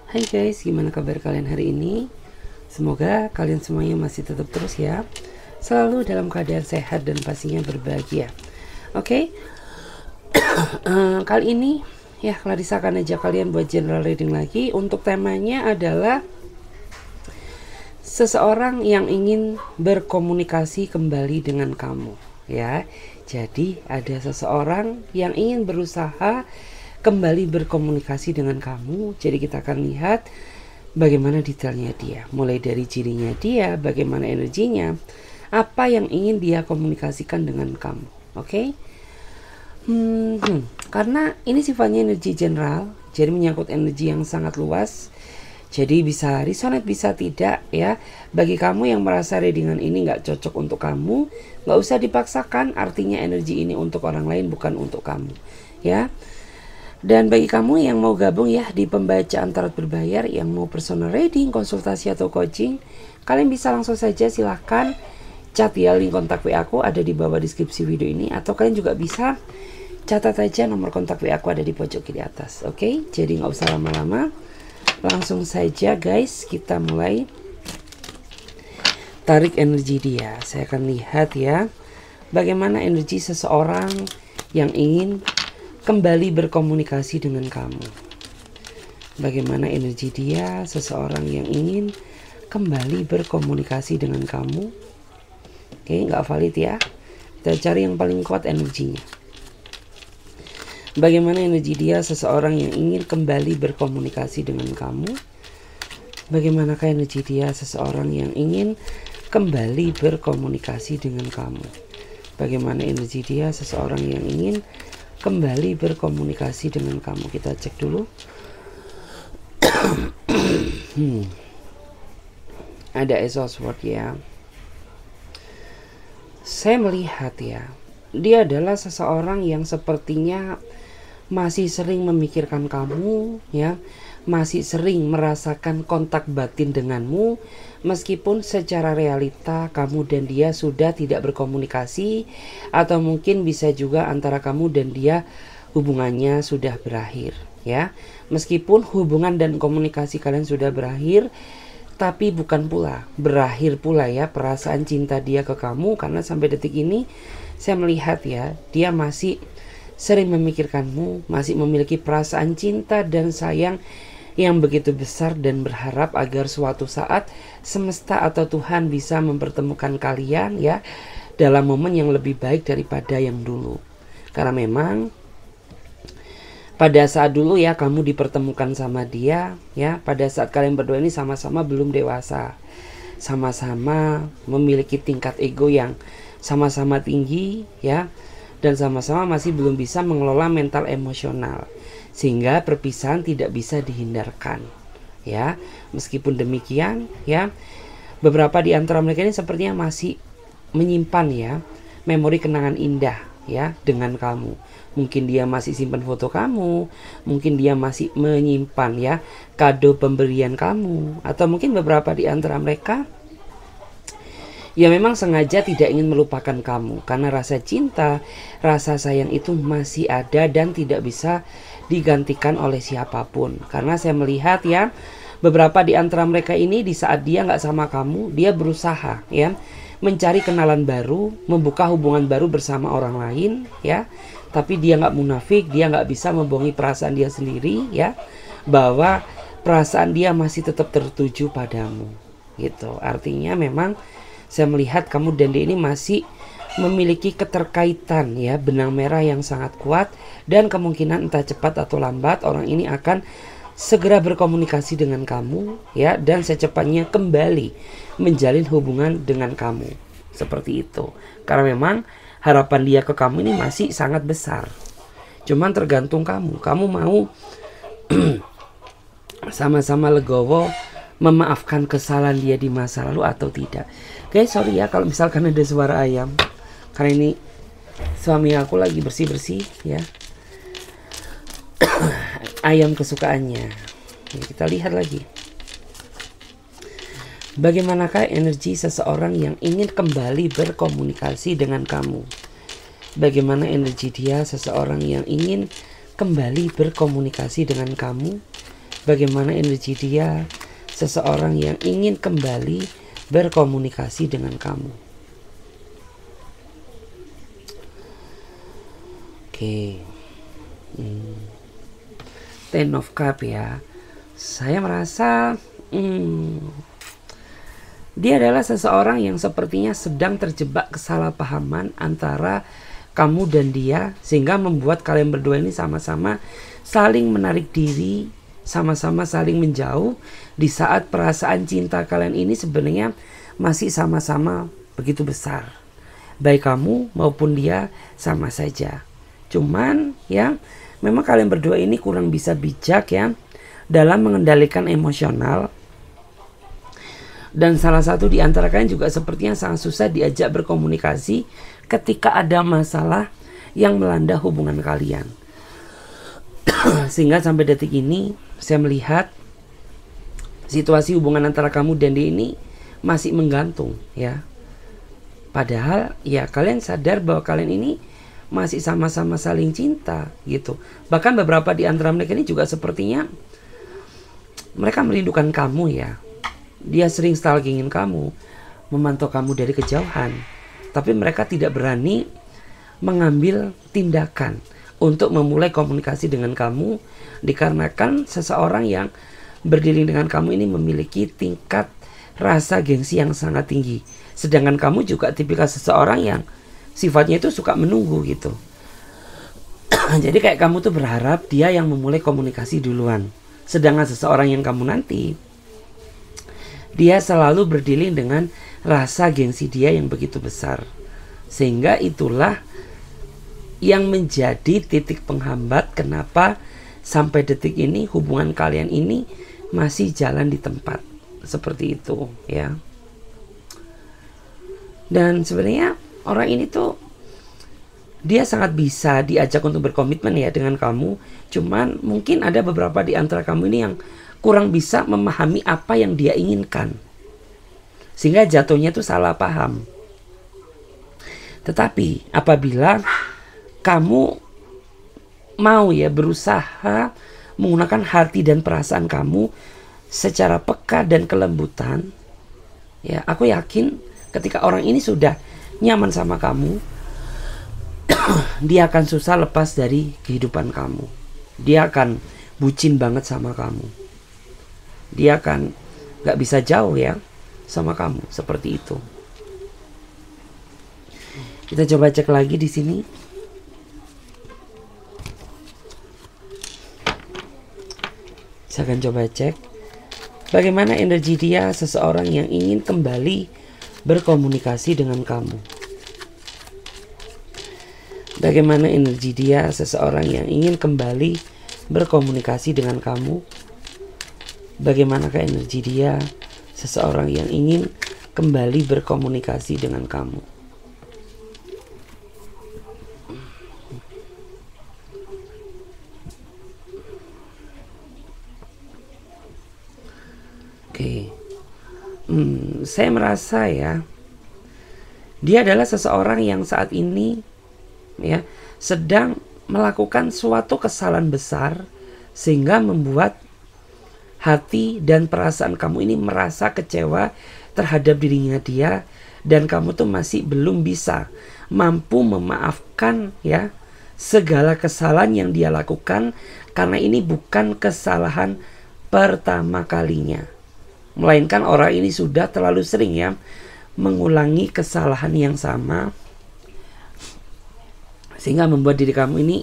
Hai guys, gimana kabar kalian hari ini? Semoga kalian semuanya masih tetap terus ya, selalu dalam keadaan sehat dan pastinya berbahagia. Oke, kali ini ya Clarissa akan ajak kalian buat general reading lagi. Untuk temanya adalah seseorang yang ingin berkomunikasi kembali dengan kamu ya. Jadi ada seseorang yang ingin berusaha kembali berkomunikasi dengan kamu. Jadi kita akan lihat bagaimana detailnya dia, mulai dari cirinya dia, bagaimana energinya, apa yang ingin dia komunikasikan dengan kamu. Oke? Karena ini sifatnya energi general, jadi menyangkut energi yang sangat luas. Jadi bisa resonate, bisa tidak ya. Bagi kamu yang merasa readingan ini gak cocok untuk kamu, gak usah dipaksakan. Artinya energi ini untuk orang lain, bukan untuk kamu ya. Dan bagi kamu yang mau gabung ya di pembacaan tarot berbayar, yang mau personal reading, konsultasi atau coaching, kalian bisa langsung saja silahkan chat ya. Link kontak WA aku ada di bawah deskripsi video ini, atau kalian juga bisa catat aja nomor kontak WA aku ada di pojok kiri atas. Oke, jadi nggak usah lama-lama, langsung saja guys kita mulai tarik energi dia. Saya akan lihat ya bagaimana energi seseorang yang ingin kembali berkomunikasi dengan kamu. Bagaimana energi dia, seseorang yang ingin kembali berkomunikasi dengan kamu. Oke, nggak valid ya. Kita cari yang paling kuat energinya. Bagaimana energi dia, seseorang yang ingin kembali berkomunikasi dengan kamu. Bagaimanakah energi dia, seseorang yang ingin kembali berkomunikasi dengan kamu. Bagaimana energi dia, seseorang yang ingin kembali berkomunikasi dengan kamu. Kita cek dulu. Ada Ace of Swords ya. Saya melihat ya, dia adalah seseorang yang sepertinya masih sering memikirkan kamu ya, masih sering merasakan kontak batin denganmu, meskipun secara realita kamu dan dia sudah tidak berkomunikasi, atau mungkin bisa juga antara kamu dan dia hubungannya sudah berakhir ya. Meskipun hubungan dan komunikasi kalian sudah berakhir, tapi bukan pula berakhir pula ya perasaan cinta dia ke kamu, karena sampai detik ini saya melihat ya, dia masih sering memikirkanmu, masih memiliki perasaan cinta dan sayang yang begitu besar, dan berharap agar suatu saat semesta atau Tuhan bisa mempertemukan kalian ya dalam momen yang lebih baik daripada yang dulu. Karena memang pada saat dulu ya kamu dipertemukan sama dia ya, pada saat kalian berdua ini sama-sama belum dewasa, sama-sama memiliki tingkat ego yang sama-sama tinggi ya, dan sama-sama masih belum bisa mengelola mental emosional, sehingga perpisahan tidak bisa dihindarkan ya. Meskipun demikian ya, beberapa di antara mereka ini sepertinya masih menyimpan ya memori kenangan indah ya dengan kamu. Mungkin dia masih simpan foto kamu, mungkin dia masih menyimpan ya kado pemberian kamu, atau mungkin beberapa di antara mereka ya memang sengaja tidak ingin melupakan kamu, karena rasa cinta, rasa sayang itu masih ada dan tidak bisa digantikan oleh siapapun. Karena saya melihat ya, beberapa di antara mereka ini di saat dia nggak sama kamu, dia berusaha ya mencari kenalan baru, membuka hubungan baru bersama orang lain ya. Tapi dia nggak munafik, dia nggak bisa membohongi perasaan dia sendiri ya, bahwa perasaan dia masih tetap tertuju padamu gitu. Artinya memang saya melihat kamu dan dia ini masih memiliki keterkaitan ya, benang merah yang sangat kuat, dan kemungkinan entah cepat atau lambat orang ini akan segera berkomunikasi dengan kamu ya, dan secepatnya kembali menjalin hubungan dengan kamu. Seperti itu. Karena memang harapan dia ke kamu ini masih sangat besar. Cuman tergantung kamu. Kamu mau sama-sama legowo memaafkan kesalahan dia di masa lalu atau tidak. Guys, sorry ya kalau misalkan ada suara ayam, karena ini suami aku lagi bersih-bersih ya ayam kesukaannya. Kita lihat lagi bagaimanakah energi seseorang yang ingin kembali berkomunikasi dengan kamu. Bagaimana energi dia, seseorang yang ingin kembali berkomunikasi dengan kamu. Bagaimana energi dia, seseorang yang ingin kembali berkomunikasi dengan kamu. Oke. Ten of Cup ya. Saya merasa dia adalah seseorang yang sepertinya sedang terjebak kesalahpahaman antara kamu dan dia, sehingga membuat kalian berdua ini sama-sama saling menarik diri, sama-sama saling menjauh, di saat perasaan cinta kalian ini sebenarnya masih sama-sama begitu besar. Baik kamu maupun dia sama saja. Cuman ya, memang kalian berdua ini kurang bisa bijak ya dalam mengendalikan emosional. Dan salah satu di antara kalian juga sepertinya sangat susah diajak berkomunikasi ketika ada masalah yang melanda hubungan kalian. Sehingga sampai detik ini saya melihat situasi hubungan antara kamu dan dia ini masih menggantung ya. Padahal ya kalian sadar bahwa kalian ini masih sama-sama saling cinta gitu. Bahkan beberapa di antara mereka ini juga sepertinya mereka merindukan kamu ya. Dia sering stalkingin kamu, memantau kamu dari kejauhan, tapi mereka tidak berani mengambil tindakan untuk memulai komunikasi dengan kamu, dikarenakan seseorang yang berdiri dengan kamu ini memiliki tingkat rasa gengsi yang sangat tinggi. Sedangkan kamu juga tipikal seseorang yang sifatnya itu suka menunggu gitu. Jadi kayak kamu tuh berharap dia yang memulai komunikasi duluan. Sedangkan seseorang yang kamu nanti, dia selalu berdiri dengan rasa gengsi dia yang begitu besar. Sehingga itulah yang menjadi titik penghambat kenapa sampai detik ini hubungan kalian ini masih jalan di tempat. Seperti itu ya. Dan sebenarnya orang ini tuh dia sangat bisa diajak untuk berkomitmen ya dengan kamu. Cuman mungkin ada beberapa di antara kamu ini yang kurang bisa memahami apa yang dia inginkan, sehingga jatuhnya itu salah paham. Tetapi apabila kamu mau ya berusaha menggunakan hati dan perasaan kamu secara peka dan kelembutan, ya aku yakin ketika orang ini sudah nyaman sama kamu, dia akan susah lepas dari kehidupan kamu. Dia akan bucin banget sama kamu. Dia akan gak bisa jauh ya sama kamu, seperti itu. Kita coba cek lagi di sini. Saya akan coba cek bagaimana energi dia, seseorang yang ingin kembali berkomunikasi dengan kamu. Bagaimana energi dia, seseorang yang ingin kembali berkomunikasi dengan kamu. Bagaimanakah energi dia, seseorang yang ingin kembali berkomunikasi dengan kamu. Oke. Saya merasa ya, dia adalah seseorang yang saat ini ya sedang melakukan suatu kesalahan besar sehingga membuat hati dan perasaan kamu ini merasa kecewa terhadap dirinya dia, dan kamu tuh masih belum bisa mampu memaafkan ya segala kesalahan yang dia lakukan, karena ini bukan kesalahan pertama kalinya, melainkan orang ini sudah terlalu sering ya mengulangi kesalahan yang sama, sehingga membuat diri kamu ini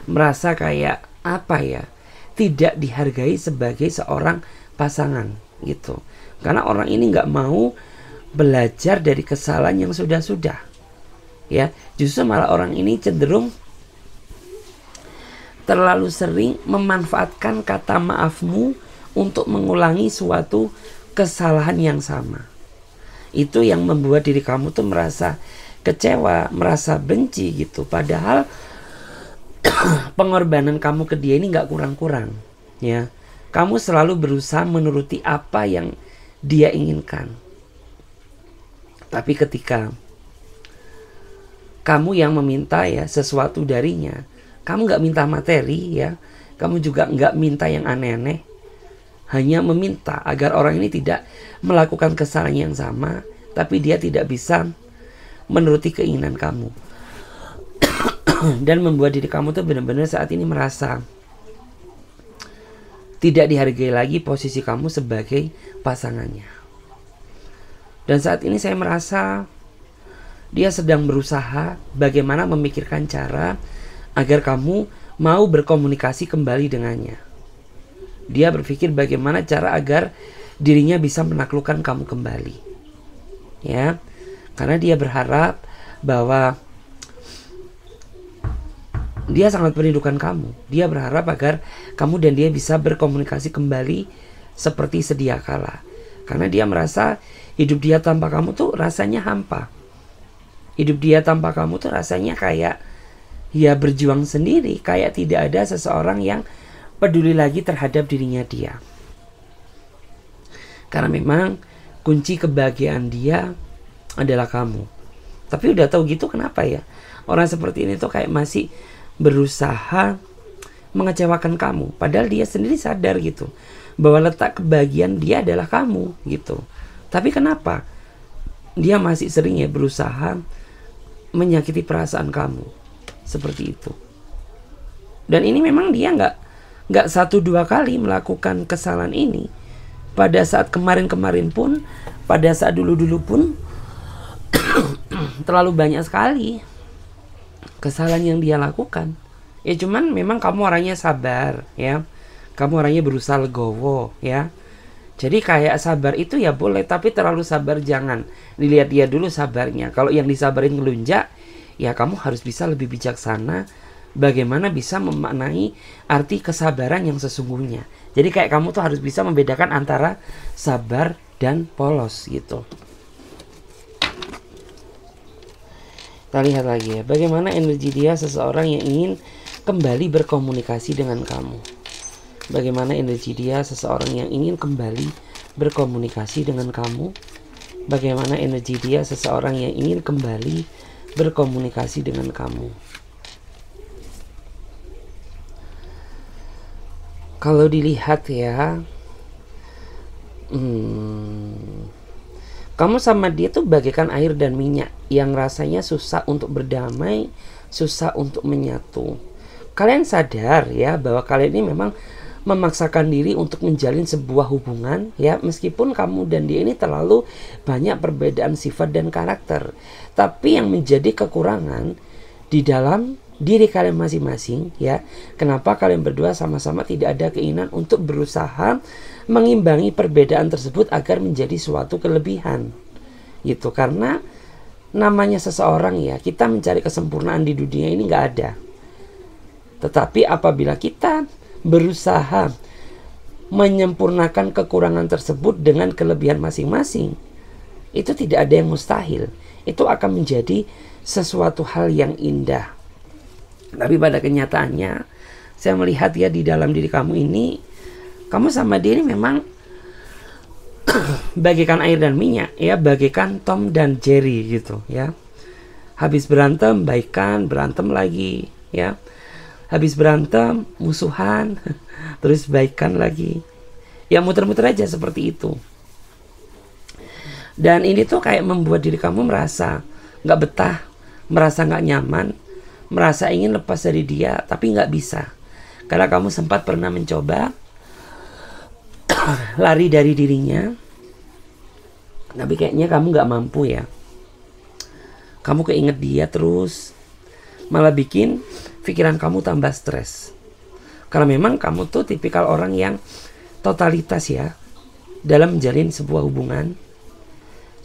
merasa kayak apa ya, tidak dihargai sebagai seorang pasangan gitu. Karena orang ini nggak mau belajar dari kesalahan yang sudah-sudah ya. Justru malah orang ini cenderung terlalu sering memanfaatkan kata maafmu untuk mengulangi suatu kesalahan yang sama. Itu yang membuat diri kamu tuh merasa kecewa, merasa benci gitu. Padahal pengorbanan kamu ke dia ini nggak kurang-kurang ya. Kamu selalu berusaha menuruti apa yang dia inginkan. Tapi ketika kamu yang meminta ya sesuatu darinya, kamu nggak minta materi ya, kamu juga nggak minta yang aneh-aneh, hanya meminta agar orang ini tidak melakukan kesalahan yang sama, tapi dia tidak bisa menuruti keinginan kamu. Dan membuat diri kamu tuh benar-benar saat ini merasa tidak dihargai lagi posisi kamu sebagai pasangannya. Dan saat ini saya merasa dia sedang berusaha bagaimana memikirkan cara agar kamu mau berkomunikasi kembali dengannya. Dia berpikir bagaimana cara agar dirinya bisa menaklukkan kamu kembali. Ya, karena dia berharap bahwa dia sangat merindukan kamu. Dia berharap agar kamu dan dia bisa berkomunikasi kembali seperti sedia kala. Karena dia merasa hidup dia tanpa kamu tuh rasanya hampa. Hidup dia tanpa kamu tuh rasanya kayak ya berjuang sendiri, kayak tidak ada seseorang yang peduli lagi terhadap dirinya dia. Karena memang kunci kebahagiaan dia adalah kamu. Tapi udah tahu gitu, kenapa ya orang seperti ini tuh kayak masih berusaha mengecewakan kamu, padahal dia sendiri sadar gitu bahwa letak kebahagiaan dia adalah kamu gitu. Tapi kenapa dia masih sering ya berusaha menyakiti perasaan kamu seperti itu. Dan ini memang dia nggak 1-2 kali melakukan kesalahan ini. Pada saat kemarin-kemarin pun, pada saat dulu-dulu pun terlalu banyak sekali kesalahan yang dia lakukan. Ya cuman memang kamu orangnya sabar ya. Kamu orangnya berusaha legowo ya. Jadi kayak sabar itu ya boleh, tapi terlalu sabar jangan. Dilihat dia dulu sabarnya. Kalau yang disabarin ngelunjak, ya kamu harus bisa lebih bijaksana bagaimana bisa memaknai arti kesabaran yang sesungguhnya. Jadi kayak kamu tuh harus bisa membedakan antara sabar dan polos gitu. Kita lihat lagi ya, bagaimana energi dia seseorang yang ingin kembali berkomunikasi dengan kamu. Bagaimana energi dia seseorang yang ingin kembali berkomunikasi dengan kamu. Bagaimana energi dia seseorang yang ingin kembali berkomunikasi dengan kamu. Kalau dilihat ya, kamu sama dia tuh bagaikan air dan minyak yang rasanya susah untuk berdamai, susah untuk menyatu. Kalian sadar ya bahwa kalian ini memang memaksakan diri untuk menjalin sebuah hubungan ya, meskipun kamu dan dia ini terlalu banyak perbedaan sifat dan karakter. Tapi yang menjadi kekurangan di dalam diri kalian masing-masing ya, kenapa kalian berdua sama-sama tidak ada keinginan untuk berusaha mengimbangi perbedaan tersebut agar menjadi suatu kelebihan gitu. Karena namanya seseorang ya, kita mencari kesempurnaan di dunia ini nggak ada. Tetapi apabila kita berusaha menyempurnakan kekurangan tersebut dengan kelebihan masing-masing, itu tidak ada yang mustahil. Itu akan menjadi sesuatu hal yang indah. Tapi pada kenyataannya saya melihat ya di dalam diri kamu ini, kamu sama dia ini memang bagaikan air dan minyak ya, bagaikan Tom dan Jerry gitu ya. Habis berantem baikan, berantem lagi ya. Habis berantem musuhan, terus baikan lagi. Ya muter-muter aja seperti itu. Dan ini tuh kayak membuat diri kamu merasa nggak betah, merasa nggak nyaman, merasa ingin lepas dari dia, tapi nggak bisa. Karena kamu sempat pernah mencoba lari dari dirinya, tapi kayaknya kamu nggak mampu ya. Kamu keinget dia terus, malah bikin pikiran kamu tambah stres. Karena memang kamu tuh tipikal orang yang totalitas ya dalam menjalin sebuah hubungan.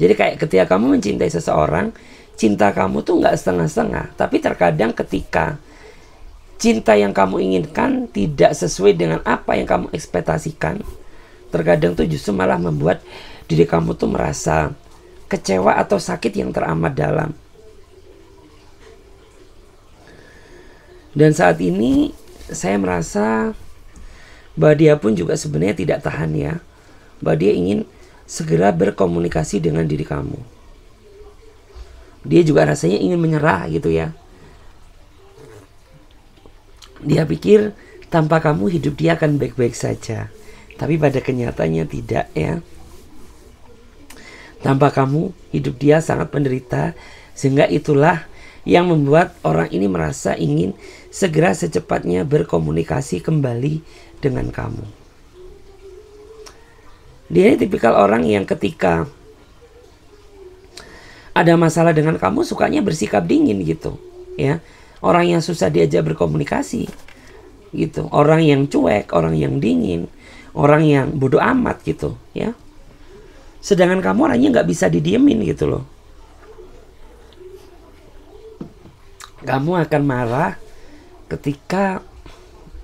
Jadi kayak ketika kamu mencintai seseorang, cinta kamu tuh nggak setengah-setengah. Tapi terkadang ketika cinta yang kamu inginkan tidak sesuai dengan apa yang kamu ekspektasikan, terkadang tuh justru malah membuat diri kamu tuh merasa kecewa atau sakit yang teramat dalam. Dan saat ini saya merasa bahwa dia pun juga sebenarnya tidak tahan ya, bahwa dia ingin segera berkomunikasi dengan diri kamu. Dia juga rasanya ingin menyerah gitu ya. Dia pikir tanpa kamu hidup dia akan baik-baik saja. Tapi pada kenyataannya tidak ya. Tanpa kamu, hidup dia sangat menderita, sehingga itulah yang membuat orang ini merasa ingin segera secepatnya berkomunikasi kembali dengan kamu. Dia ini tipikal orang yang ketika ada masalah dengan kamu sukanya bersikap dingin gitu ya. Orang yang susah diajak berkomunikasi gitu, orang yang cuek, orang yang dingin, orang yang bodoh amat gitu ya. Sedangkan kamu orangnya nggak bisa didiemin gitu loh. Kamu akan marah ketika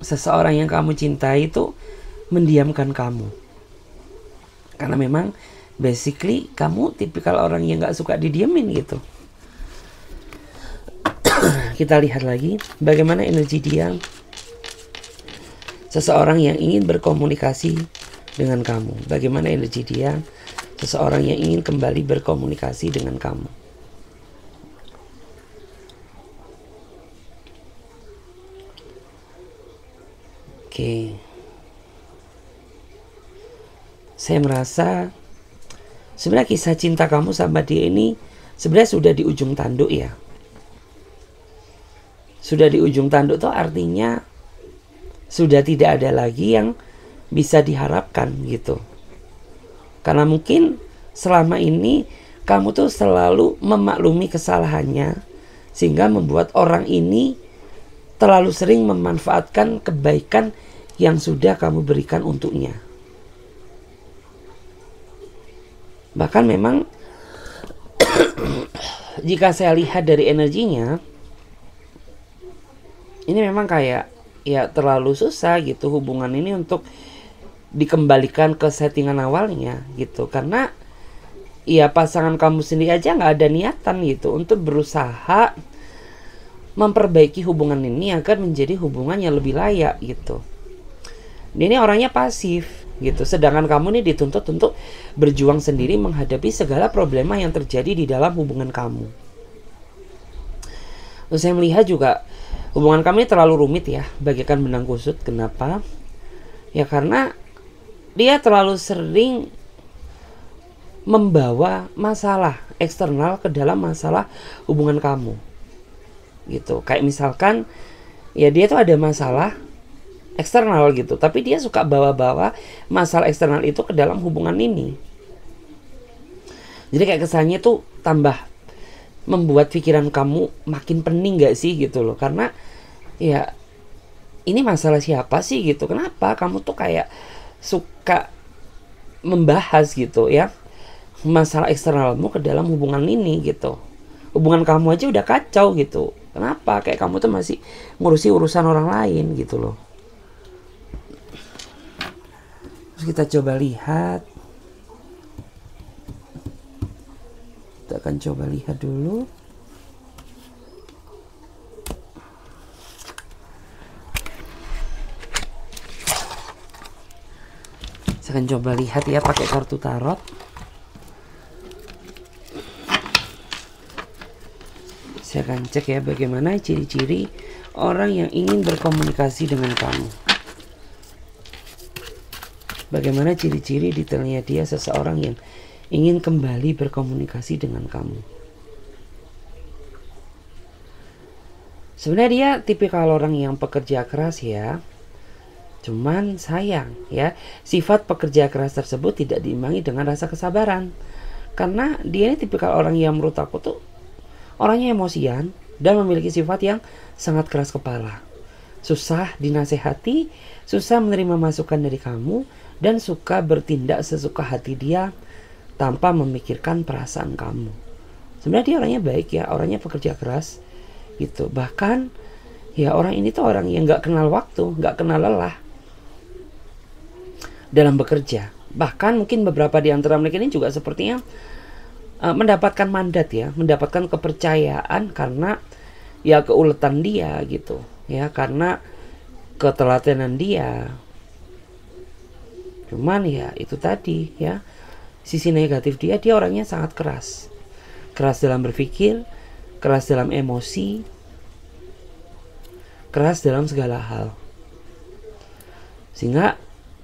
seseorang yang kamu cintai itu mendiamkan kamu. Karena memang basically kamu tipikal orang yang nggak suka didiemin gitu. Kita lihat lagi bagaimana energi dia. Seseorang yang ingin berkomunikasi dengan kamu. Bagaimana energi dia? Seseorang yang ingin kembali berkomunikasi dengan kamu. Oke. Saya merasa sebenarnya kisah cinta kamu sama dia ini sebenarnya sudah di ujung tanduk ya. Sudah di ujung tanduk itu artinya sudah tidak ada lagi yang bisa diharapkan gitu. Karena mungkin selama ini kamu tuh selalu memaklumi kesalahannya, sehingga membuat orang ini terlalu sering memanfaatkan kebaikan yang sudah kamu berikan untuknya. Bahkan memang jika saya lihat dari energinya, ini memang kayak ya terlalu susah gitu hubungan ini untuk dikembalikan ke settingan awalnya gitu. Karena ya pasangan kamu sendiri aja nggak ada niatan gitu untuk berusaha memperbaiki hubungan ini agar menjadi hubungan yang lebih layak gitu. Ini orangnya pasif gitu, sedangkan kamu ini dituntut untuk berjuang sendiri menghadapi segala problema yang terjadi di dalam hubungan kamu. Terus saya melihat juga hubungan kami terlalu rumit ya, bagaikan benang kusut. Kenapa? Ya karena dia terlalu sering membawa masalah eksternal ke dalam masalah hubungan kamu. Gitu. Kayak misalkan ya dia tuh ada masalah eksternal gitu, tapi dia suka bawa-bawa masalah eksternal itu ke dalam hubungan ini. Jadi kayak kesannya tuh tambah membuat pikiran kamu makin pening gak sih gitu loh. Karena ya ini masalah siapa sih gitu, kenapa kamu tuh kayak suka membahas gitu ya masalah eksternalmu ke dalam hubungan ini gitu. Hubungan kamu aja udah kacau gitu, kenapa kayak kamu tuh masih ngurusi urusan orang lain gitu loh. Terus kita coba lihat, kita akan coba lihat dulu. Saya akan coba lihat ya pakai kartu tarot. Saya akan cek ya bagaimana ciri-ciri orang yang ingin berkomunikasi dengan kamu. Bagaimana ciri-ciri detailnya dia seseorang yang ingin kembali berkomunikasi dengan kamu. Sebenarnya dia tipikal orang yang pekerja keras ya. Cuman sayang ya, sifat pekerja keras tersebut tidak diimbangi dengan rasa kesabaran. Karena dia ini tipikal orang yang menurut aku tuh orangnya emosian dan memiliki sifat yang sangat keras kepala. Susah dinasehati, susah menerima masukan dari kamu, dan suka bertindak sesuka hati dia tanpa memikirkan perasaan kamu. Sebenarnya dia orangnya baik ya, orangnya pekerja keras gitu. Bahkan ya orang ini tuh orang yang gak kenal waktu, gak kenal lelah dalam bekerja. Bahkan mungkin beberapa di antara mereka ini juga sepertinya mendapatkan mandat ya, mendapatkan kepercayaan karena ya keuletan dia gitu ya, karena ketelatenan dia. Cuman ya itu tadi ya, sisi negatif dia orangnya sangat keras. Keras dalam berpikir, keras dalam emosi, keras dalam segala hal. Sehingga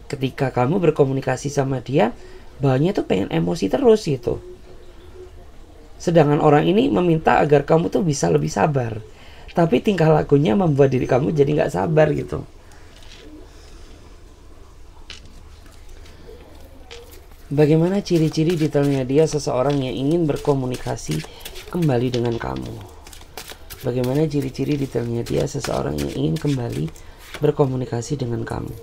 ketika kamu berkomunikasi sama dia, bawaannya tuh pengen emosi terus gitu. Sedangkan orang ini meminta agar kamu tuh bisa lebih sabar, tapi tingkah lakunya membuat diri kamu jadi nggak sabar gitu. Bagaimana ciri-ciri detailnya dia seseorang yang ingin berkomunikasi kembali dengan kamu? Bagaimana ciri-ciri detailnya dia seseorang yang ingin kembali berkomunikasi dengan kamu?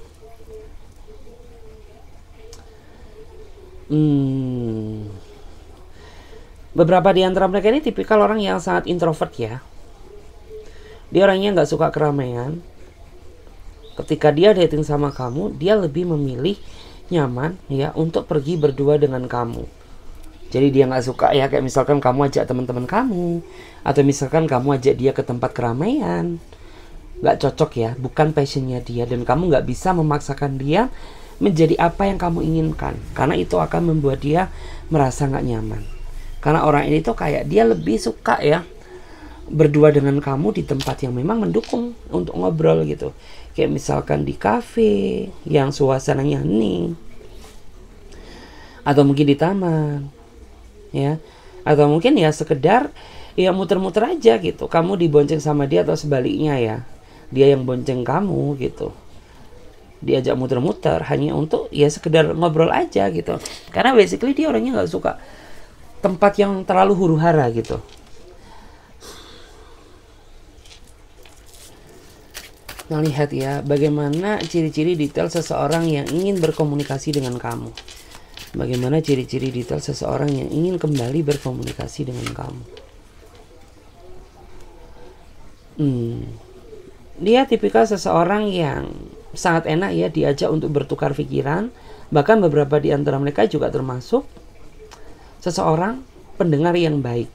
Beberapa di antara mereka ini tipikal orang yang sangat introvert ya. Dia orangnya nggak suka keramaian. Ketika dia dating sama kamu, dia lebih memilih nyaman ya untuk pergi berdua dengan kamu. Jadi dia nggak suka ya kayak misalkan kamu ajak teman-teman kamu, atau misalkan kamu ajak dia ke tempat keramaian. Nggak cocok ya, bukan passionnya dia, dan kamu nggak bisa memaksakan dia menjadi apa yang kamu inginkan, karena itu akan membuat dia merasa nggak nyaman. Karena orang ini tuh kayak dia lebih suka ya berdua dengan kamu di tempat yang memang mendukung untuk ngobrol gitu. Kayak misalkan di kafe yang suasananya hening, atau mungkin di taman ya, atau mungkin ya sekedar ya muter-muter aja gitu. Kamu dibonceng sama dia atau sebaliknya ya, dia yang bonceng kamu gitu. Diajak muter-muter hanya untuk ya sekedar ngobrol aja gitu. Karena basically dia orangnya nggak suka tempat yang terlalu huru-hara gitu. Nah, lihat ya bagaimana ciri-ciri detail seseorang yang ingin berkomunikasi dengan kamu. Bagaimana ciri-ciri detail seseorang yang ingin kembali berkomunikasi dengan kamu. Dia tipikal seseorang yang sangat enak ya diajak untuk bertukar pikiran. Bahkan beberapa di antara mereka juga termasuk seseorang pendengar yang baik.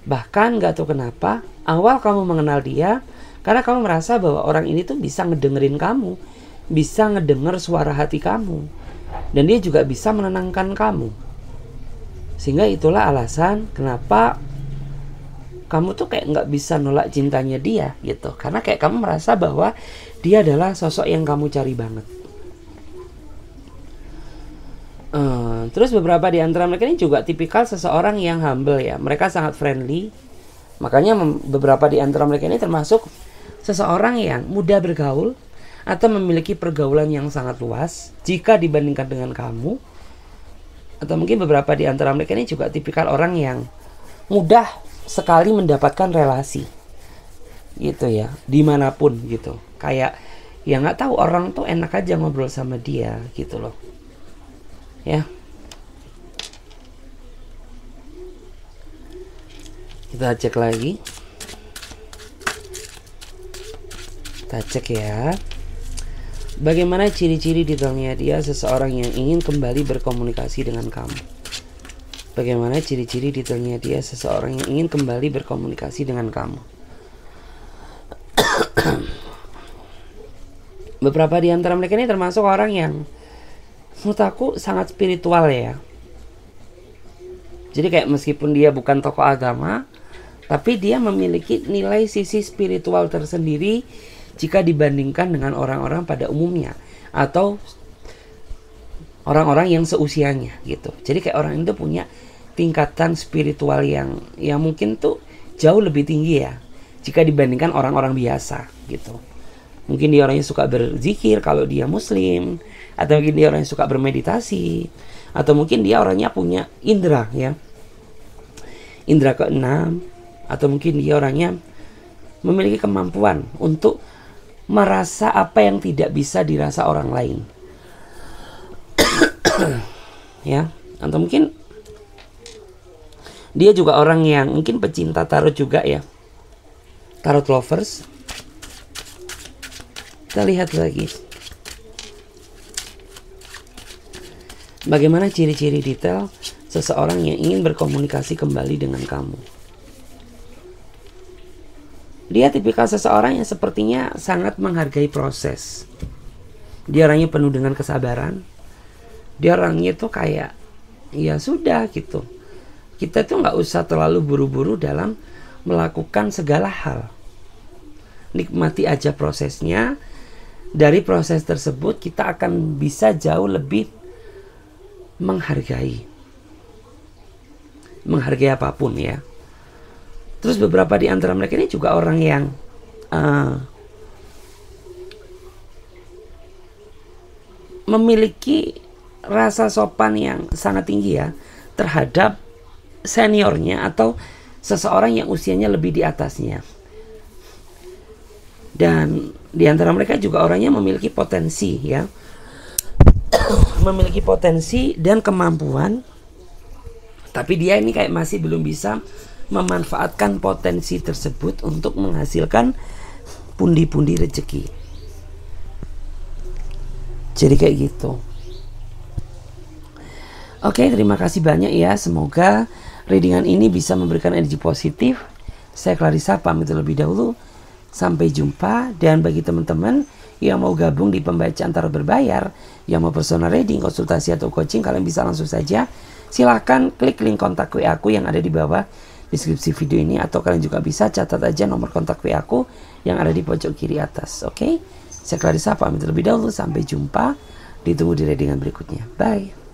Bahkan gak tahu kenapa awal kamu mengenal dia, karena kamu merasa bahwa orang ini tuh bisa ngedengerin kamu, bisa ngedenger suara hati kamu, dan dia juga bisa menenangkan kamu. Sehingga itulah alasan kenapa kamu tuh kayak nggak bisa nolak cintanya dia gitu. Karena kayak kamu merasa bahwa dia adalah sosok yang kamu cari banget. Terus beberapa di antara mereka ini juga tipikal seseorang yang humble ya. Mereka sangat friendly. Makanya beberapa di antara mereka ini termasuk seseorang yang mudah bergaul atau memiliki pergaulan yang sangat luas jika dibandingkan dengan kamu. Atau mungkin beberapa di antara mereka ini juga tipikal orang yang mudah sekali mendapatkan relasi gitu ya, dimanapun gitu. Kayak ya nggak tahu, orang tuh enak aja ngobrol sama dia gitu loh ya. Kita cek lagi. Kita cek ya. Bagaimana ciri-ciri detailnya dia seseorang yang ingin kembali berkomunikasi dengan kamu. Bagaimana ciri-ciri detailnya dia seseorang yang ingin kembali berkomunikasi dengan kamu. Beberapa di antara mereka ini termasuk orang yang menurut aku sangat spiritual ya. Jadi kayak meskipun dia bukan tokoh agama, tapi dia memiliki nilai sisi spiritual tersendiri jika dibandingkan dengan orang-orang pada umumnya atau orang-orang yang seusianya gitu. Jadi kayak orang itu punya tingkatan spiritual yang mungkin tuh jauh lebih tinggi ya jika dibandingkan orang-orang biasa gitu. Mungkin dia orangnya suka berzikir kalau dia muslim, atau mungkin dia orangnya suka bermeditasi, atau mungkin dia orangnya punya indera ya, indera keenam, atau mungkin dia orangnya memiliki kemampuan untuk merasa apa yang tidak bisa dirasa orang lain. Ya, atau mungkin dia juga orang yang mungkin pecinta tarot juga ya. Tarot lovers. Kita lihat lagi. Bagaimana ciri-ciri detail seseorang yang ingin berkomunikasi kembali dengan kamu. Dia tipikal seseorang yang sepertinya sangat menghargai proses. Dia orangnya penuh dengan kesabaran. Dia orangnya tuh kayak ya sudah gitu. Kita tuh nggak usah terlalu buru-buru dalam melakukan segala hal. Nikmati aja prosesnya. dari proses tersebut kita akan bisa jauh lebih menghargai apapun ya. Terus beberapa di antara mereka ini juga orang yang memiliki rasa sopan yang sangat tinggi ya terhadap seniornya atau seseorang yang usianya lebih di atasnya. Dan di antara mereka juga orangnya memiliki potensi ya. Memiliki potensi dan kemampuan, tapi dia ini kayak masih belum bisa memanfaatkan potensi tersebut untuk menghasilkan pundi-pundi rezeki. Jadi kayak gitu. Oke, terima kasih banyak ya. Semoga readingan ini bisa memberikan energi positif. Saya Clarissa pamit terlebih dahulu. Sampai jumpa. Dan bagi teman-teman yang mau gabung di pembacaan tarot berbayar, yang mau personal reading, konsultasi atau coaching, kalian bisa langsung saja silahkan klik link kontak WA aku yang ada di bawah deskripsi video ini, atau kalian juga bisa catat aja nomor kontak WA aku yang ada di pojok kiri atas. Oke, saya Clarissa pamit terlebih dahulu. Sampai jumpa, ditunggu di readingan berikutnya. Bye.